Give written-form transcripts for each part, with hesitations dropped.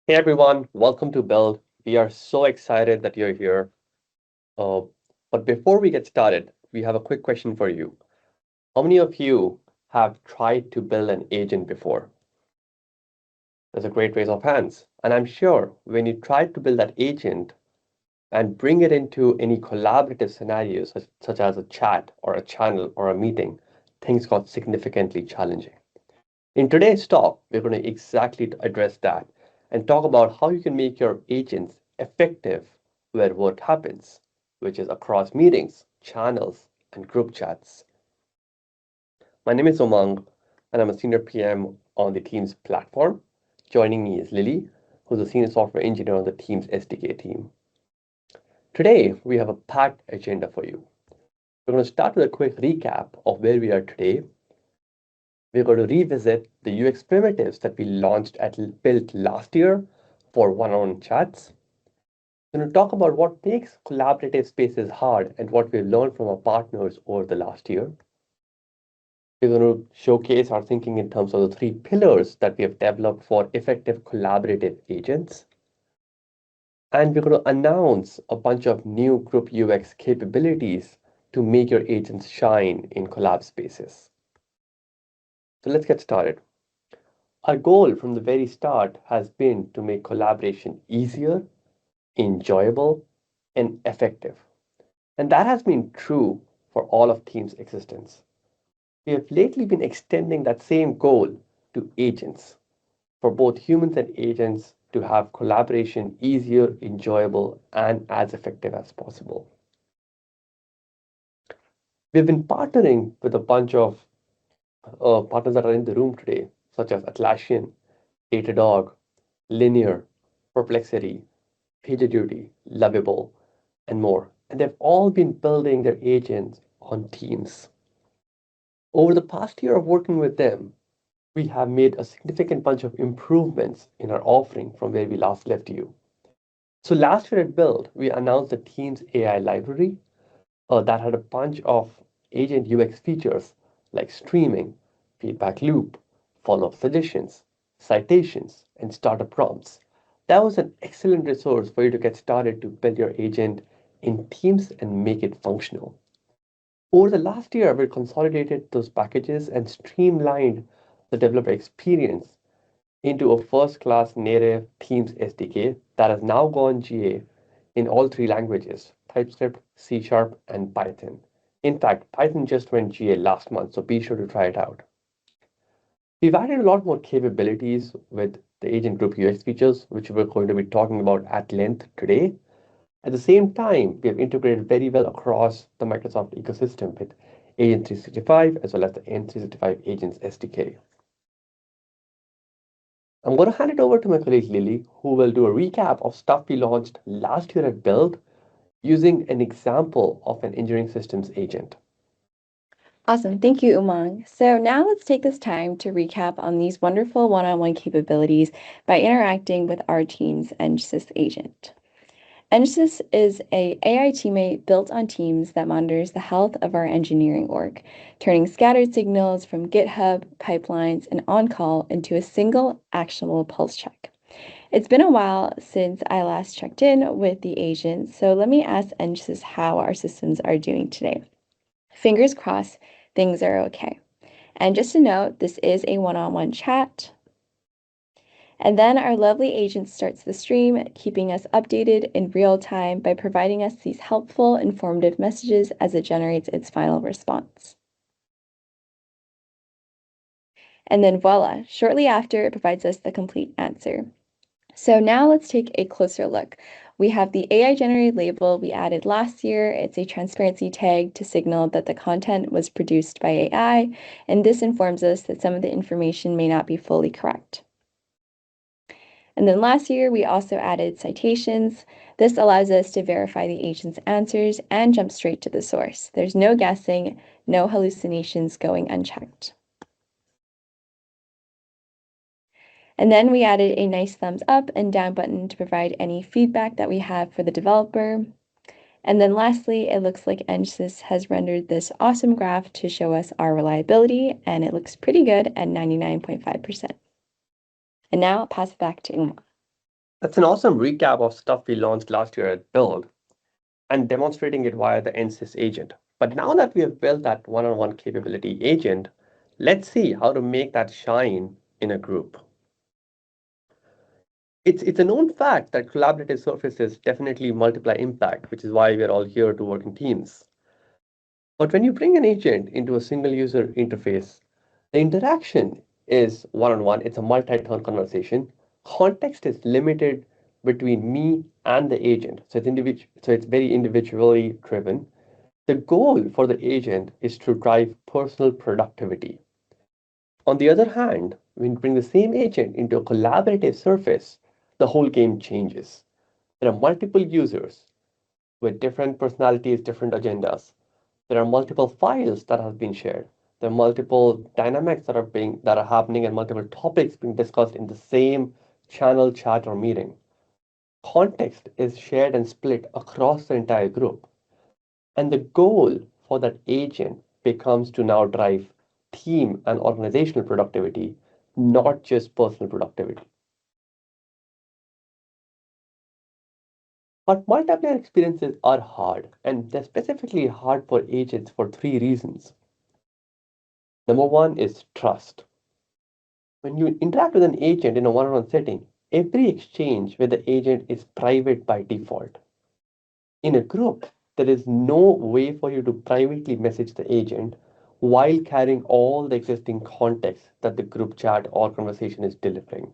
Hey everyone, welcome to Build. We are so excited that you're here. Uh, but before we get started, we have a quick question for you. How many of you have tried to build an agent before? There's a great raise of hands. And I'm sure when you tried to build that agent and bring it into any collaborative scenarios, such as a chat or a channel or a meeting, things got significantly challenging. In today's talk, we're going to exactly address that and talk about how you can make your agents effective where work happens, which is across meetings, channels, and group chats. My name is Umang, and I'm a senior PM on the Teams platform. Joining me is Lily, who's a senior software engineer on the Teams SDK team. Today, we have a packed agenda for you. We're going to start with a quick recap of where we are today. We're going to revisit the UX primitives that we launched at Build last year for one-on-one chats. We're going to talk about what makes collaborative spaces hard and what we've learned from our partners over the last year. We're going to showcase our thinking in terms of the three pillars that we have developed for effective collaborative agents. And we're going to announce a bunch of new group UX capabilities to make your agents shine in collab spaces. So let's get started. Our goal from the very start has been to make collaboration easier, enjoyable, and effective. And that has been true for all of Teams' existence. We have lately been extending that same goal to agents, for both humans and agents to have collaboration easier, enjoyable, and as effective as possible. We've been partnering with a bunch of partners that are in the room today, such as Atlassian, Datadog, Linear, Perplexity, PagerDuty, Lovable, and more. And they've all been building their agents on Teams. Over the past year of working with them, we have made a significant bunch of improvements in our offering from where we last left you. So last year at Build, we announced the Teams AI library that had a bunch of agent UX features like streaming, feedback loop, follow-up suggestions, citations, and starter prompts. That was an excellent resource for you to get started to build your agent in Teams and make it functional. Over the last year, we consolidated those packages and streamlined the developer experience into a first-class native Teams SDK that has now gone GA in all three languages, TypeScript, C#, and Python. In fact, Python just went GA last month, so be sure to try it out. We've added a lot more capabilities with the agent group UX features, which we're going to be talking about at length today. At the same time, we have integrated very well across the Microsoft ecosystem with Agent 365 as well as the N365 Agents SDK. I'm going to hand it over to my colleague Lily, who will do a recap of stuff we launched last year at Build using an example of an engineering systems agent. Awesome. Thank you, Umang. So now let's take this time to recap on these wonderful one-on-one capabilities by interacting with our Teams NSYS agent. NSYS is an AI teammate built on Teams that monitors the health of our engineering org, turning scattered signals from GitHub, pipelines, and on-call into a single actionable pulse check. It's been a while since I last checked in with the agent, so let me ask NSYS how our systems are doing today. Fingers crossed, things are okay. And just a note, this is a one-on-one chat. And then our lovely agent starts the stream, keeping us updated in real time by providing us these helpful, informative messages as it generates its final response. And then voila, shortly after, it provides us the complete answer. So now let's take a closer look. We have the AI-generated label we added last year. It's a transparency tag to signal that the content was produced by AI, and this informs us that some of the information may not be fully correct. And then last year, we also added citations. This allows us to verify the agent's answers and jump straight to the source. There's no guessing, no hallucinations going unchecked. And then we added a nice thumbs up and down button to provide any feedback that we have for the developer. And then lastly, it looks like NSYS has rendered this awesome graph to show us our reliability, and it looks pretty good at 99.5%. And now I'll pass it back to Uma. That's an awesome recap of stuff we launched last year at Build and demonstrating it via the NSYS agent. But now that we have built that one-on-one capability agent, let's see how to make that shine in a group. It's a known fact that collaborative surfaces definitely multiply impact, which is why we're all here to work in teams. But when you bring an agent into a single user interface, the interaction is one-on-one. It's a multi-turn conversation. Context is limited between me and the agent. So it's very individually driven. The goal for the agent is to drive personal productivity. On the other hand, when you bring the same agent into a collaborative surface, the whole game changes. There are multiple users with different personalities, different agendas. There are multiple files that have been shared. There are multiple dynamics that are happening and multiple topics being discussed in the same channel, chat, or meeting. Context is shared and split across the entire group. And the goal for that agent becomes to now drive team and organizational productivity, not just personal productivity. But multiplayer experiences are hard, and they're specifically hard for agents for three reasons. Number one is trust. When you interact with an agent in a one-on-one setting, every exchange with the agent is private by default. In a group, there is no way for you to privately message the agent while carrying all the existing context that the group chat or conversation is delivering.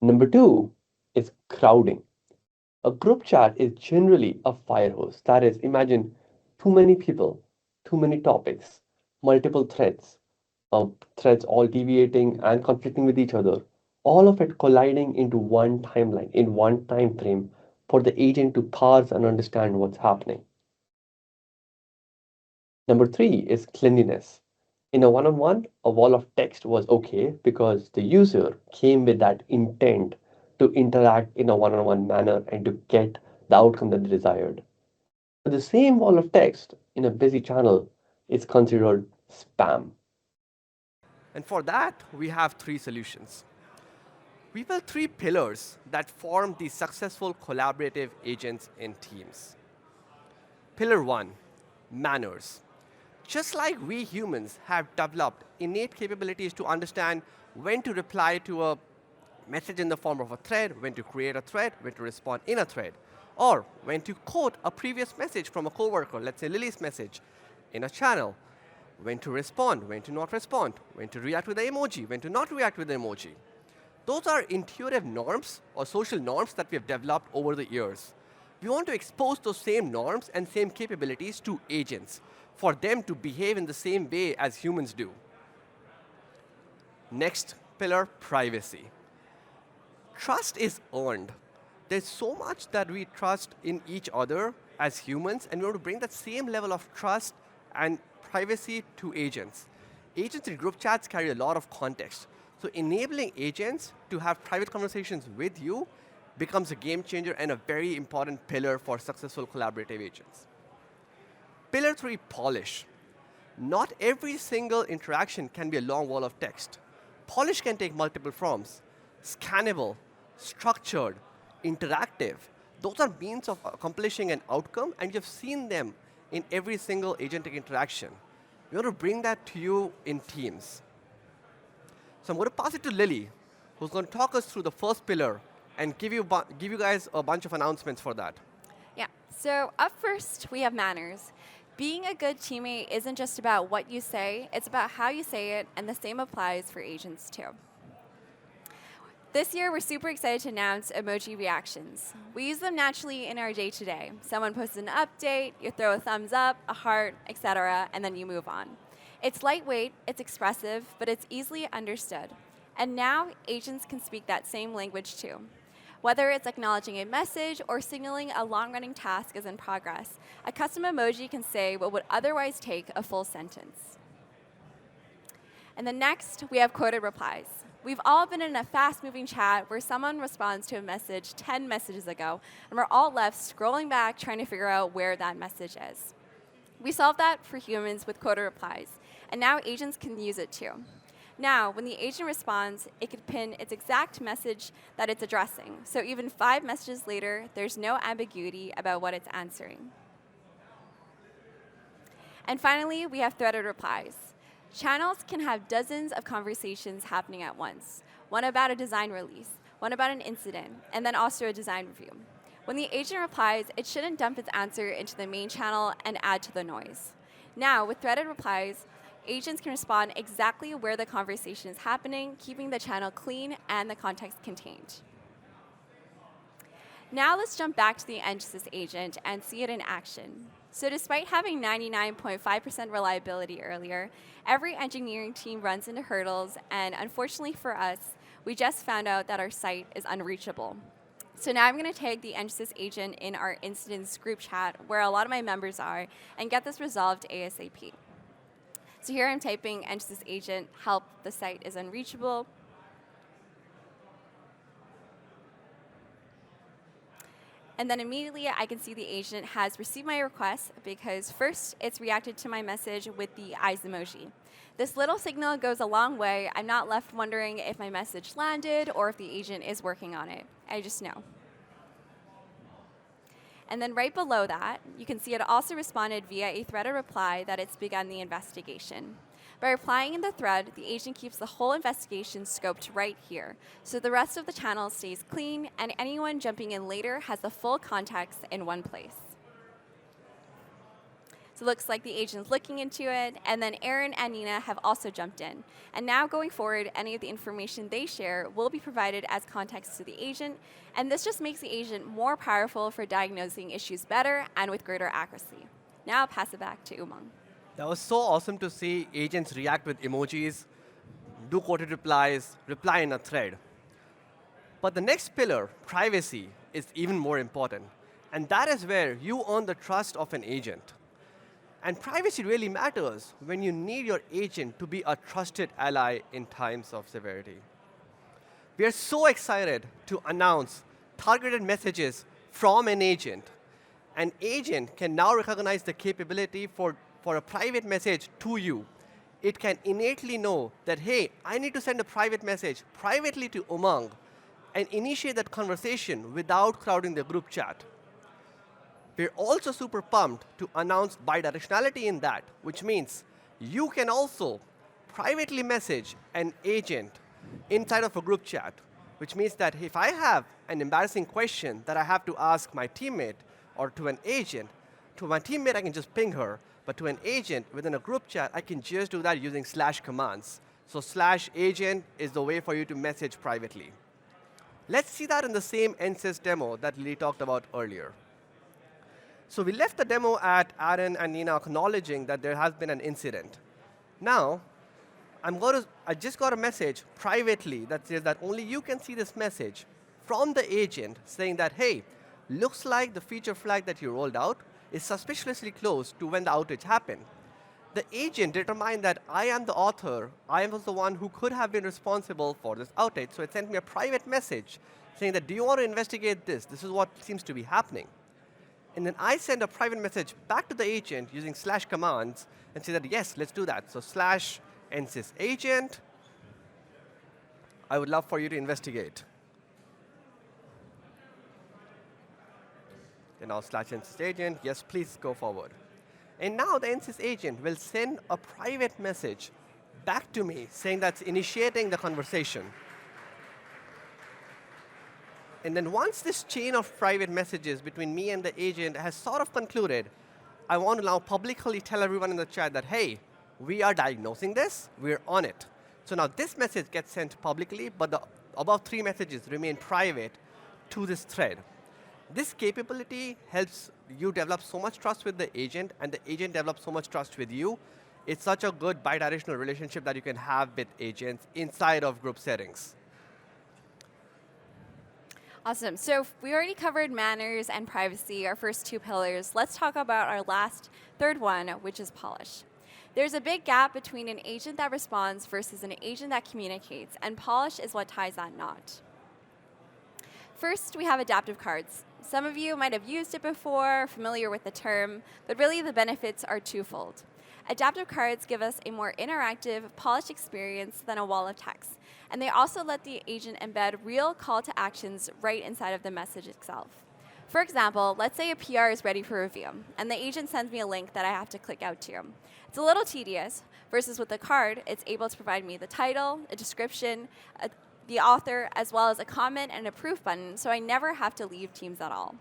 Number two is crowding. A group chat is generally a fire hose. That is, imagine too many people, too many topics, multiple threads all deviating and conflicting with each other, all of it colliding into one timeline, in one time frame for the agent to parse and understand what's happening. Number three is cleanliness. In a one-on-one, a wall of text was okay because the user came with that intent to interact in a one-on-one manner and to get the outcome that they desired. But the same wall of text in a busy channel is considered spam. And for that, we have three solutions. We built three pillars that form the successful collaborative agents in teams. Pillar one, manners. Just like we humans have developed innate capabilities to understand when to reply to a message in the form of a thread, when to create a thread, when to respond in a thread, or when to quote a previous message from a coworker, let's say Lily's message, in a channel, when to respond, when to not respond, when to react with the emoji, when to not react with the emoji. Those are intuitive norms or social norms that we have developed over the years. We want to expose those same norms and same capabilities to agents for them to behave in the same way as humans do. Next pillar, privacy. Trust is earned. There's so much that we trust in each other as humans, and we want to bring that same level of trust and privacy to agents. Agents in group chats carry a lot of context. So enabling agents to have private conversations with you becomes a game changer and a very important pillar for successful collaborative agents. Pillar three, polish. Not every single interaction can be a long wall of text. Polish can take multiple forms: scannable, structured, interactive. Those are means of accomplishing an outcome, and you've seen them in every single agentic interaction. We want to bring that to you in Teams. So I'm going to pass it to Lily, who's going to talk us through the first pillar and give you guys a bunch of announcements for that. Yeah, so up first, we have manners. Being a good teammate isn't just about what you say, it's about how you say it, and the same applies for agents too. This year, we're super excited to announce emoji reactions. We use them naturally in our day-to-day. Someone posts an update, you throw a thumbs up, a heart, etc., and then you move on. It's lightweight, it's expressive, but it's easily understood. And now, agents can speak that same language too. Whether it's acknowledging a message or signaling a long-running task is in progress, a custom emoji can say what would otherwise take a full sentence. And then next, we have quoted replies. We've all been in a fast-moving chat where someone responds to a message 10 messages ago, and we're all left scrolling back trying to figure out where that message is. We solved that for humans with quoted replies, and now agents can use it too. Now, when the agent responds, it can pin its exact message that it's addressing. So even 5 messages later, there's no ambiguity about what it's answering. And finally, we have threaded replies. Channels can have dozens of conversations happening at once. One about a design release, one about an incident, and then also a design review. When the agent replies, it shouldn't dump its answer into the main channel and add to the noise. Now, with threaded replies, agents can respond exactly where the conversation is happening, keeping the channel clean and the context contained. Now let's jump back to the NSYS agent and see it in action. So despite having 99.5% reliability earlier, every engineering team runs into hurdles, and unfortunately for us, we just found out that our site is unreachable. So now I'm going to tag the NSYS agent in our incidents group chat, where a lot of my members are, and get this resolved ASAP. So here I'm typing NSYS agent, help, the site is unreachable. And then immediately I can see the agent has received my request, because first it's reacted to my message with the eyes emoji. This little signal goes a long way. I'm not left wondering if my message landed or if the agent is working on it. I just know. And then right below that, you can see it also responded via a threaded reply that it's begun the investigation. By replying in the thread, the agent keeps the whole investigation scoped right here, so the rest of the channel stays clean, and anyone jumping in later has the full context in one place. So it looks like the agent's looking into it, and then Aaron and Nina have also jumped in. And now going forward, any of the information they share will be provided as context to the agent, and this just makes the agent more powerful for diagnosing issues better and with greater accuracy. Now I'll pass it back to Umang. That was so awesome to see agents react with emojis, do quoted replies, reply in a thread. But the next pillar, privacy, is even more important. And that is where you earn the trust of an agent. And privacy really matters when you need your agent to be a trusted ally in times of severity. We are so excited to announce targeted messages from an agent. An agent can now recognize the capability for a private message to you. It can innately know that, hey, I need to send a private message privately to Umang and initiate that conversation without crowding the group chat. We're also super pumped to announce bidirectionality in that, which means you can also privately message an agent inside of a group chat, which means that if I have an embarrassing question that I have to ask my teammate or to an agent, to my teammate I can just ping her, but to an agent within a group chat, I can just do that using / commands. So /agent is the way for you to message privately. Let's see that in the same NSYS demo that Lee talked about earlier. So we left the demo at Aaron and Nina acknowledging that there has been an incident. Now, I just got a message privately that says that only you can see this message from the agent saying that, hey, looks like the feature flag that you rolled out is suspiciously close to when the outage happened. The agent determined that I am the author. I was the one who could have been responsible for this outage. So it sent me a private message saying that, do you want to investigate this? This is what seems to be happening. And then I send a private message back to the agent using / commands and say that, yes, let's do that. So /NSYS agent, I would love for you to investigate. And now /NSYS agent, yes, please go forward. And now the NSYS agent will send a private message back to me saying that's initiating the conversation. And then once this chain of private messages between me and the agent has sort of concluded, I want to now publicly tell everyone in the chat that, hey, we are diagnosing this, we're on it. So now this message gets sent publicly, but the above 3 messages remain private to this thread. This capability helps you develop so much trust with the agent, and the agent develops so much trust with you. It's such a good bidirectional relationship that you can have with agents inside of group settings. Awesome. So we already covered manners and privacy, our first 2 pillars. Let's talk about our third one, which is polish. There's a big gap between an agent that responds versus an agent that communicates, and polish is what ties that knot. First, we have adaptive cards. Some of you might have used it before, familiar with the term, but really the benefits are twofold. Adaptive cards give us a more interactive, polished experience than a wall of text. And they also let the agent embed real call to actions right inside of the message itself. For example, let's say a PR is ready for review, and the agent sends me a link that I have to click out to. It's a little tedious, versus with the card, it's able to provide me the title, a description, the author, as well as a comment and an approve button, so I never have to leave Teams at all.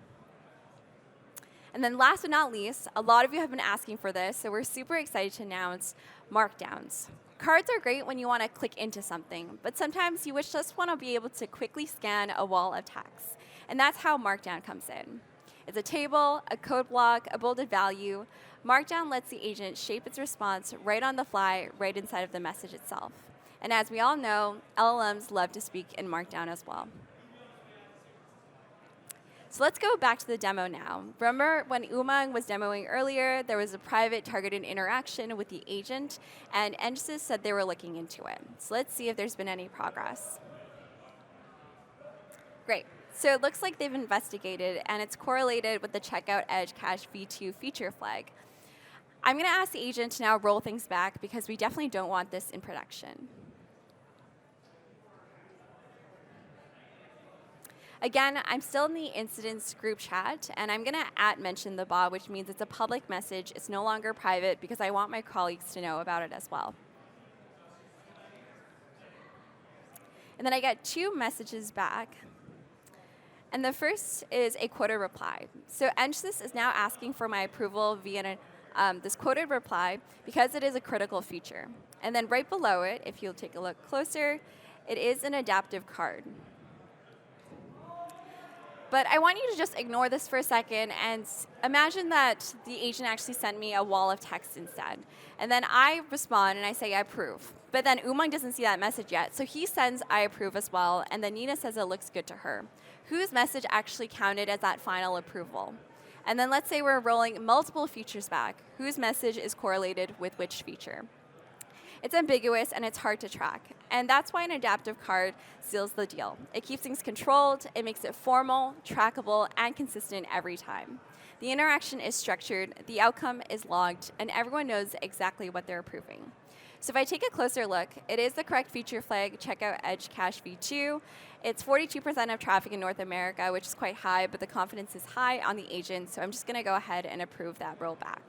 And then last but not least, a lot of you have been asking for this, so we're super excited to announce markdowns. Cards are great when you want to click into something, but sometimes you just want to be able to quickly scan a wall of text. And that's how Markdown comes in. It's a table, a code block, a bolded value. Markdown lets the agent shape its response right on the fly, right inside of the message itself. And as we all know, LLMs love to speak in Markdown as well. So let's go back to the demo now. Remember when Umang was demoing earlier, there was a private targeted interaction with the agent, and NSYS said they were looking into it. So let's see if there's been any progress. Great. So it looks like they've investigated, and it's correlated with the checkout edge cache v2 feature flag. I'm going to ask the agent to now roll things back because we definitely don't want this in production. Again, I'm still in the incidents group chat, and I'm going to @mention the bot, which means it's a public message. It's no longer private because I want my colleagues to know about it as well. And then I get 2 messages back. And the first is a quoted reply. So NSYS is now asking for my approval via this quoted reply because it is a critical feature. And then right below it, if you'll take a look closer, it is an adaptive card. But I want you to just ignore this for a second and imagine that the agent actually sent me a wall of text instead. And then I respond and I say, I approve. But then Umang doesn't see that message yet, so he sends I approve as well, and then Nina says it looks good to her. Whose message actually counted as that final approval? And then let's say we're rolling multiple features back. Whose message is correlated with which feature? It's ambiguous and it's hard to track. And that's why an adaptive card seals the deal. It keeps things controlled, it makes it formal, trackable, and consistent every time. The interaction is structured, the outcome is logged, and everyone knows exactly what they're approving. So if I take a closer look, it is the correct feature flag, checkout edge cache v2. It's 42% of traffic in North America, which is quite high, but the confidence is high on the agent, so I'm just going to go ahead and approve that rollback.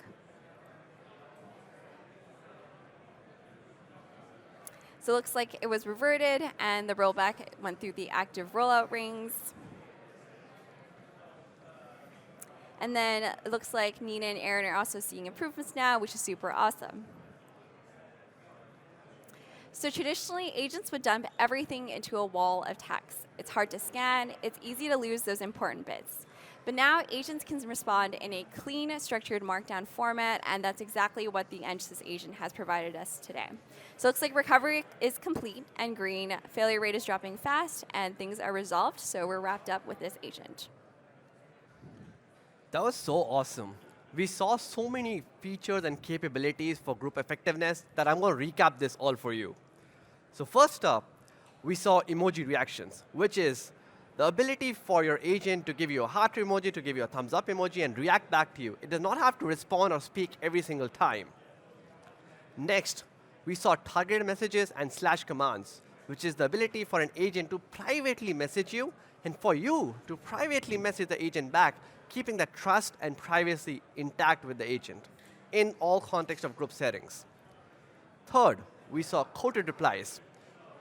So it looks like it was reverted, and the rollback went through the active rollout rings. And then it looks like Nina and Aaron are also seeing improvements now, which is super awesome. So traditionally, agents would dump everything into a wall of text. It's hard to scan. It's easy to lose those important bits. But now agents can respond in a clean, structured Markdown format, and that's exactly what the NSYS agent has provided us today. So it looks like recovery is complete and green, failure rate is dropping fast, and things are resolved, so we're wrapped up with this agent. That was so awesome. We saw so many features and capabilities for group effectiveness that I'm going to recap this all for you. So first up, we saw emoji reactions, which is the ability for your agent to give you a heart emoji, to give you a thumbs up emoji, and react back to you. It does not have to respond or speak every single time. Next, we saw targeted messages and / commands, which is the ability for an agent to privately message you and for you to privately message the agent back, keeping that trust and privacy intact with the agent in all contexts of group settings. Third, we saw quoted replies,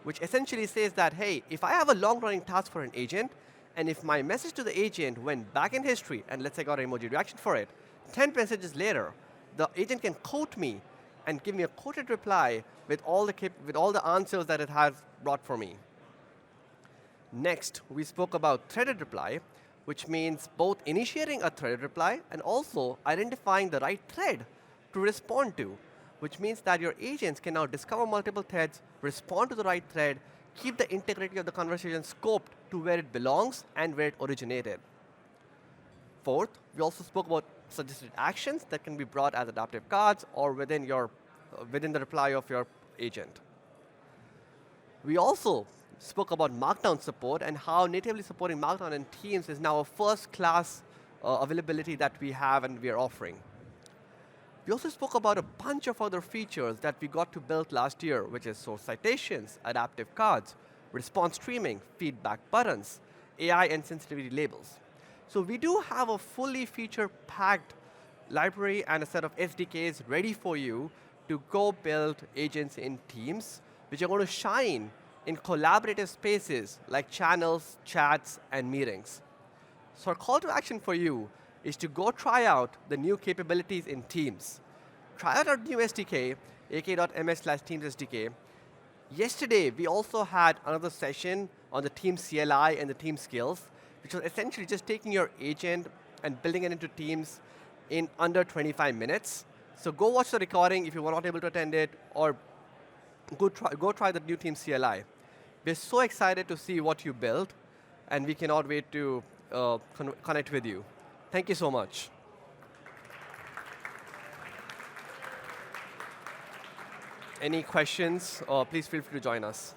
which essentially says that, hey, if I have a long-running task for an agent, and if my message to the agent went back in history, and let's say I got an emoji reaction for it, 10 messages later, the agent can quote me and give me a quoted reply with all the answers that it has brought for me. Next, we spoke about threaded reply, which means both initiating a threaded reply and also identifying the right thread to respond to, which means that your agents can now discover multiple threads, respond to the right thread, keep the integrity of the conversation scoped to where it belongs and where it originated. Fourth, we also spoke about suggested actions that can be brought as adaptive cards or within the reply of your agent. We also spoke about Markdown support and how natively supporting Markdown in Teams is now a first-class availability that we have and we are offering. We also spoke about a bunch of other features that we got to build last year, which is source citations, adaptive cards, response streaming, feedback buttons, AI and sensitivity labels. So we do have a fully feature-packed library and a set of SDKs ready for you to go build agents in Teams, which are going to shine in collaborative spaces like channels, chats, and meetings. So our call to action for you is to go try out the new capabilities in Teams. Try out our new SDK, aka.ms/Teams SDK. Yesterday, we also had another session on the Teams CLI and the Teams skills, which was essentially just taking your agent and building it into Teams in under 25 minutes. So go watch the recording if you were not able to attend it, or go try the new Teams CLI. We're so excited to see what you built, and we cannot wait to connect with you. Thank you so much. Any questions? Please feel free to join us.